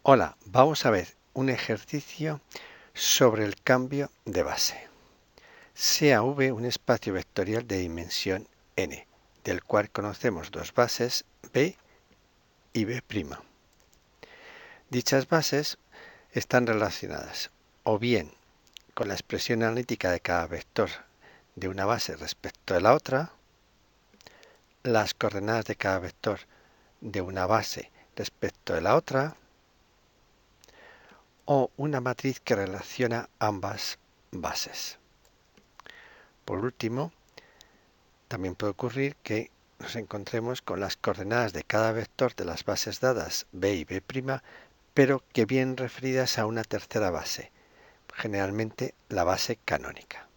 Hola, vamos a ver un ejercicio sobre el cambio de base. Sea V un espacio vectorial de dimensión n, del cual conocemos dos bases B y B'. Dichas bases están relacionadas o bien con la expresión analítica de cada vector de una base respecto de la otra, las coordenadas de cada vector de una base respecto de la otra, o una matriz que relaciona ambas bases. Por último, también puede ocurrir que nos encontremos con las coordenadas de cada vector de las bases dadas B y B', pero que vienen referidas a una tercera base, generalmente la base canónica.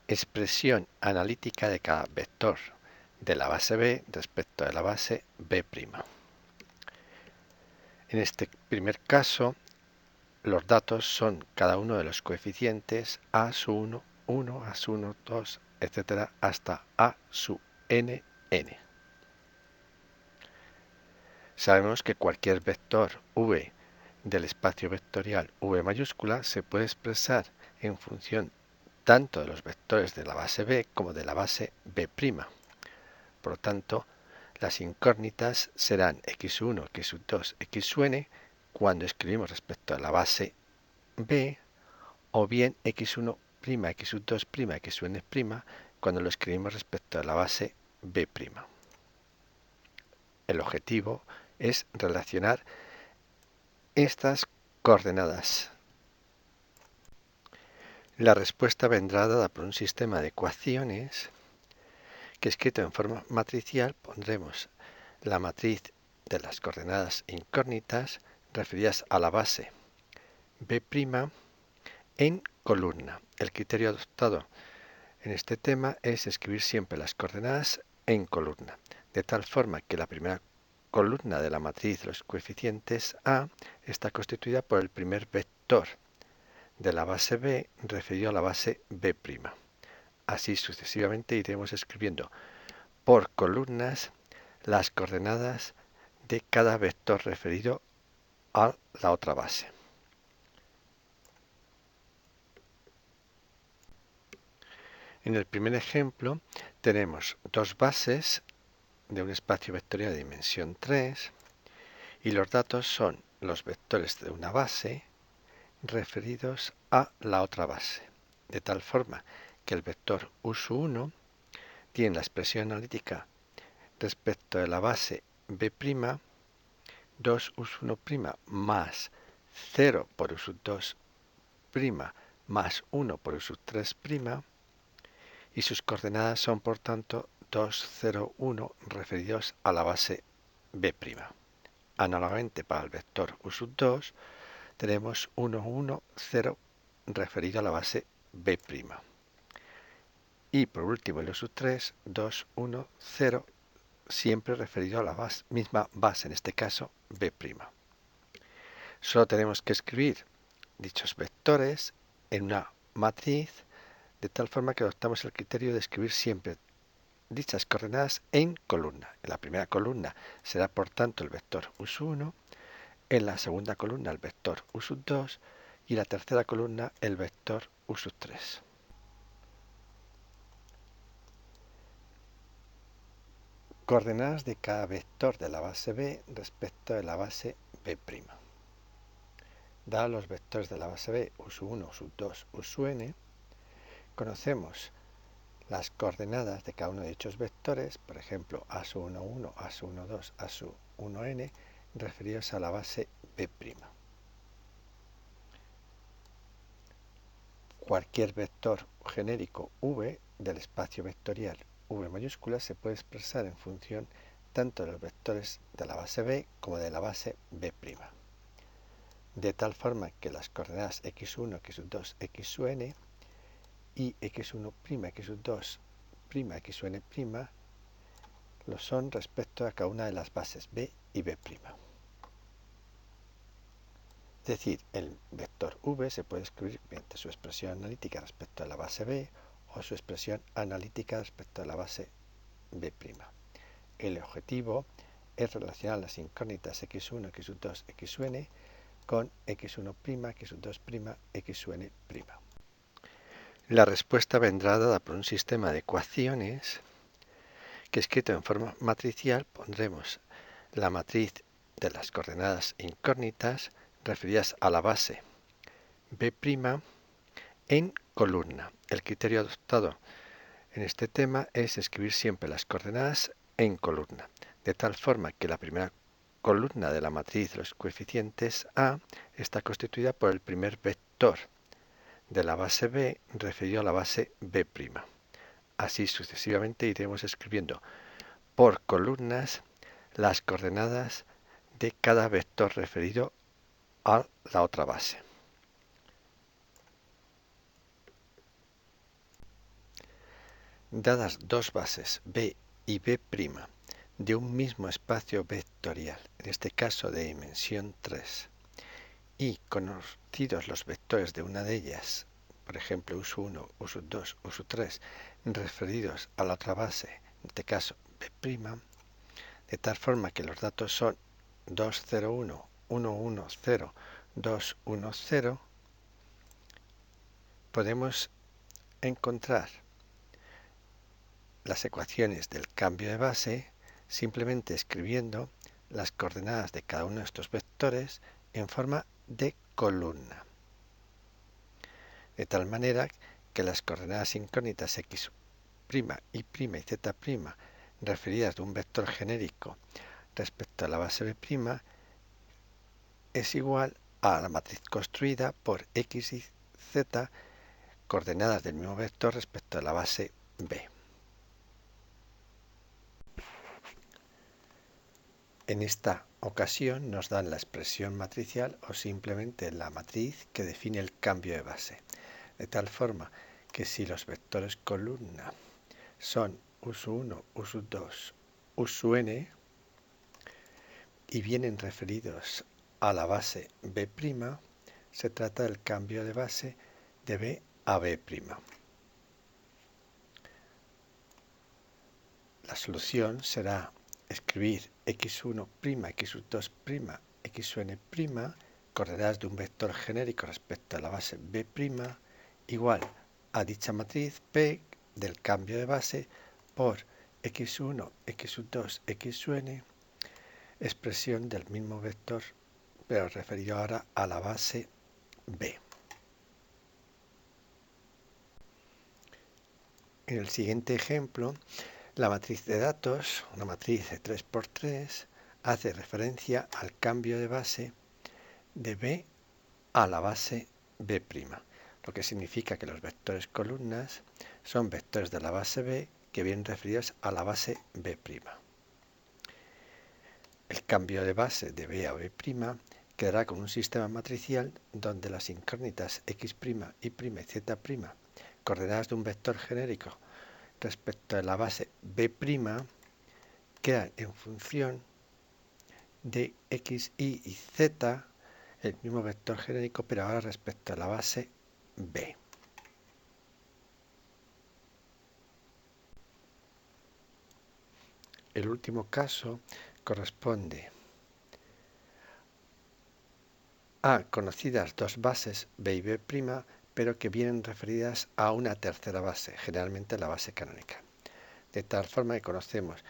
Expresión analítica de cada vector de la base B respecto de la base B'. En este primer caso, los datos son cada uno de los coeficientes a su 1, 1, a su 1, 2, etc. hasta a su n. Sabemos que cualquier vector v del espacio vectorial v mayúscula se puede expresar en función tanto de los vectores de la base B como de la base B'. Por lo tanto, las incógnitas serán x1, x2, xn cuando escribimos respecto a la base B, o bien x1', x2', xn' cuando lo escribimos respecto a la base B'. El objetivo es relacionar estas coordenadas. La respuesta vendrá dada por un sistema de ecuaciones que, escrito en forma matricial, pondremos la matriz de las coordenadas incógnitas referidas a la base B' en columna. El criterio adoptado en este tema es escribir siempre las coordenadas en columna, de tal forma que la primera columna de la matriz de los coeficientes A está constituida por el primer vector de la base B referido a la base B'. Así sucesivamente iremos escribiendo por columnas las coordenadas de cada vector referido a la otra base. En el primer ejemplo tenemos dos bases de un espacio vectorial de dimensión 3 y los datos son los vectores de una base referidos a la otra base, de tal forma que el vector U1 tiene la expresión analítica respecto de la base B', 2U1' más 0 por U2' más 1 por U3', y sus coordenadas son por tanto 2, 0, 1 referidos a la base B'. Análogamente para el vector U2 tenemos 1, 1, 0 referido a la base B'. Y por último el U3, 2, 1, 0 siempre referido a la misma base, en este caso B'. Solo tenemos que escribir dichos vectores en una matriz de tal forma que adoptamos el criterio de escribir siempre dichas coordenadas en columna. En la primera columna será por tanto el vector U1, en la segunda columna el vector U2 y en la tercera columna el vector U3. Coordenadas de cada vector de la base B respecto de la base B'. Dados los vectores de la base B, U1, U2, U'n, conocemos las coordenadas de cada uno de dichos vectores, por ejemplo, A11, A12, A1n, referidos a la base B'. Cualquier vector genérico V del espacio vectorial V mayúscula se puede expresar en función tanto de los vectores de la base B como de la base B', de tal forma que las coordenadas x1, x2, xn y x1', x2', xn' lo son respecto a cada una de las bases B y B'. Es decir, el vector V se puede escribir mediante su expresión analítica respecto a la base B o su expresión analítica respecto a la base B'. El objetivo es relacionar las incógnitas x1, x2, xn con x1', x2', xn'. La respuesta vendrá dada por un sistema de ecuaciones que, escrito en forma matricial, pondremos la matriz de las coordenadas incógnitas referidas a la base B' en columna. El criterio adoptado en este tema es escribir siempre las coordenadas en columna, de tal forma que la primera columna de la matriz de los coeficientes A está constituida por el primer vector de la base B referido a la base B'. Así sucesivamente iremos escribiendo por columnas las coordenadas de cada vector referido a la otra base. Dadas dos bases B y B' de un mismo espacio vectorial, en este caso de dimensión 3, y conocidos los vectores de una de ellas, por ejemplo us1, us2, us3, referidos a la otra base, en este caso B', de tal forma que los datos son 2, 0, 1, 1, 1, 0, 2, 1, 0, podemos encontrar las ecuaciones del cambio de base simplemente escribiendo las coordenadas de cada uno de estos vectores en forma de columna. De tal manera que las coordenadas incógnitas x', y', y z' referidas de un vector genérico respecto a la base B' es igual a la matriz construida por x y z coordenadas del mismo vector respecto a la base B. En esta ocasión nos dan la expresión matricial o simplemente la matriz que define el cambio de base, de tal forma que si los vectores columna son us1, us2, us(n) y vienen referidos a la base B', se trata del cambio de base de B a B'. La solución será escribir x1', x2', xn', coordenadas de un vector genérico respecto a la base B', igual a dicha matriz P del cambio de base por x1, x2, xn, expresión del mismo vector, pero referido ahora a la base B. En el siguiente ejemplo, la matriz de datos, una matriz de 3×3, hace referencia al cambio de base de B a la base B', lo que significa que los vectores columnas son vectores de la base B que vienen referidos a la base B'. El cambio de base de B a B' quedará con un sistema matricial donde las incógnitas x', y', z', coordenadas de un vector genérico respecto a la base B' quedan en función de x, y z, el mismo vector genérico, pero ahora respecto a la base B. El último caso corresponde a conocidas dos bases B y B', pero que vienen referidas a una tercera base, generalmente la base canónica. De tal forma que conocemos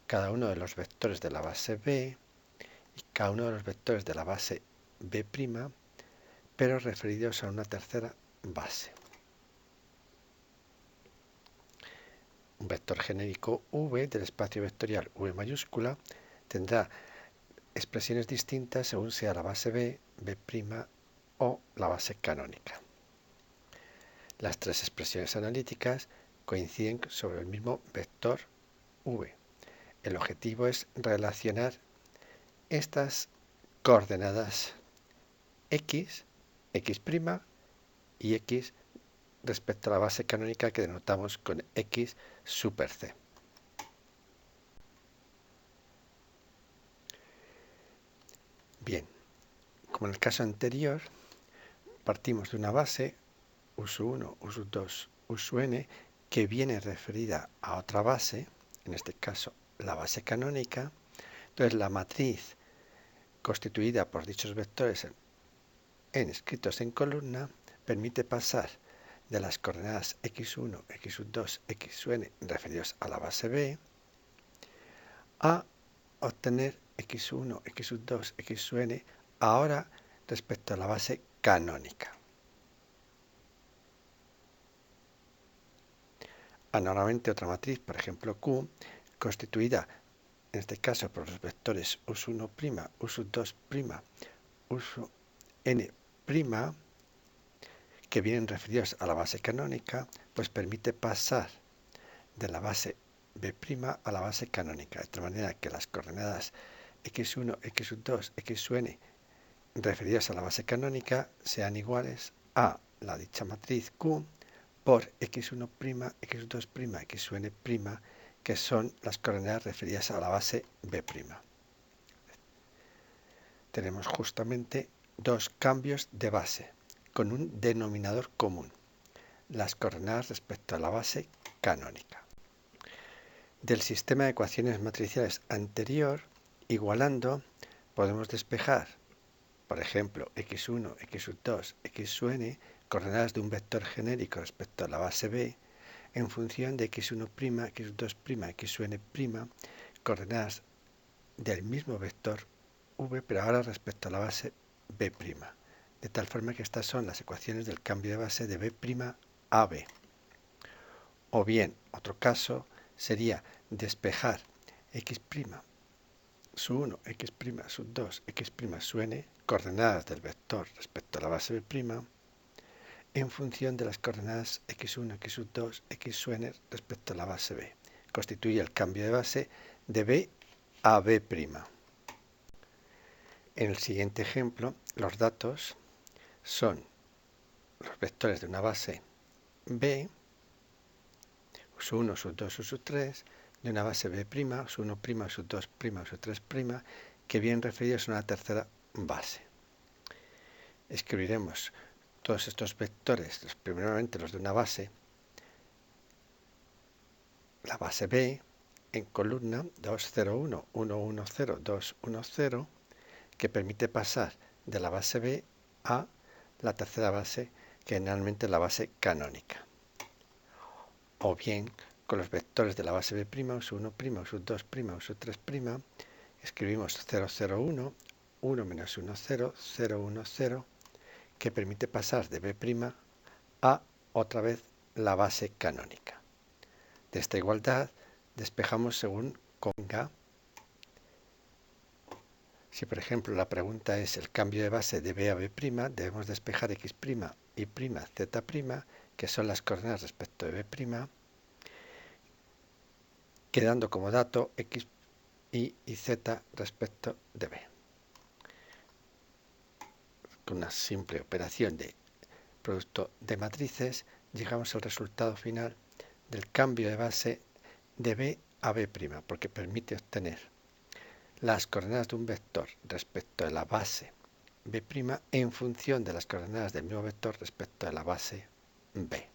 cada uno de los vectores de la base B y cada uno de los vectores de la base B', pero referidos a una tercera base. Un vector genérico V del espacio vectorial V mayúscula tendrá expresiones distintas según sea la base B, B' o la base canónica. Las tres expresiones analíticas coinciden sobre el mismo vector V. El objetivo es relacionar estas coordenadas x, x' y x respecto a la base canónica que denotamos con x super c. Bien, como en el caso anterior, partimos de una base us1, us2, us(n) que viene referida a otra base, en este caso la base canónica, Entonces la matriz constituida por dichos vectores escritos en columna permite pasar de las coordenadas x1, x2, xn referidos a la base B a obtener x1, x2, xn ahora respecto a la base canónica. Análogamente, otra matriz, por ejemplo Q, constituida en este caso por los vectores us1', us2', us(n'), que vienen referidos a la base canónica, pues permite pasar de la base B' a la base canónica, de tal manera que las coordenadas x1, x2, xn referidas a la base canónica sean iguales a la dicha matriz Q por x1', x2', xn', que son las coordenadas referidas a la base B'. Tenemos justamente dos cambios de base con un denominador común, las coordenadas respecto a la base canónica. Del sistema de ecuaciones matriciales anterior, igualando, podemos despejar, por ejemplo, x1, x2, xn, coordenadas de un vector genérico respecto a la base B, en función de x1', x2', xn', coordenadas del mismo vector v, pero ahora respecto a la base B'. De tal forma que estas son las ecuaciones del cambio de base de B' a B. O bien, otro caso sería despejar x', su1, x', su2, x', su(n), coordenadas del vector respecto a la base B', en función de las coordenadas x1, x2, xn respecto a la base B. Constituye el cambio de base de B a B'. En el siguiente ejemplo, los datos son los vectores de una base B, us1, us2, us3, de una base B', us1', us2', us3', que vienen referidos a una tercera base. Escribiremos todos estos vectores, primeramente los de una base, la base B, en columna 2, 0, 1, 1, 1, 0, 2, 1, 0, que permite pasar de la base B a la tercera base, que generalmente es la base canónica. O bien, con los vectores de la base B', us1', us2', us3', escribimos 0, 0, 1, 1 menos 1, 0, 0, 1, 0, que permite pasar de B' a otra vez la base canónica. De esta igualdad despejamos según convenga. Si por ejemplo la pregunta es el cambio de base de B a B', debemos despejar x' y z', que son las coordenadas respecto de B', quedando como dato x y z respecto de B. Con una simple operación de producto de matrices, llegamos al resultado final del cambio de base de B a B', porque permite obtener las coordenadas de un vector respecto de la base B' en función de las coordenadas del mismo vector respecto de la base B.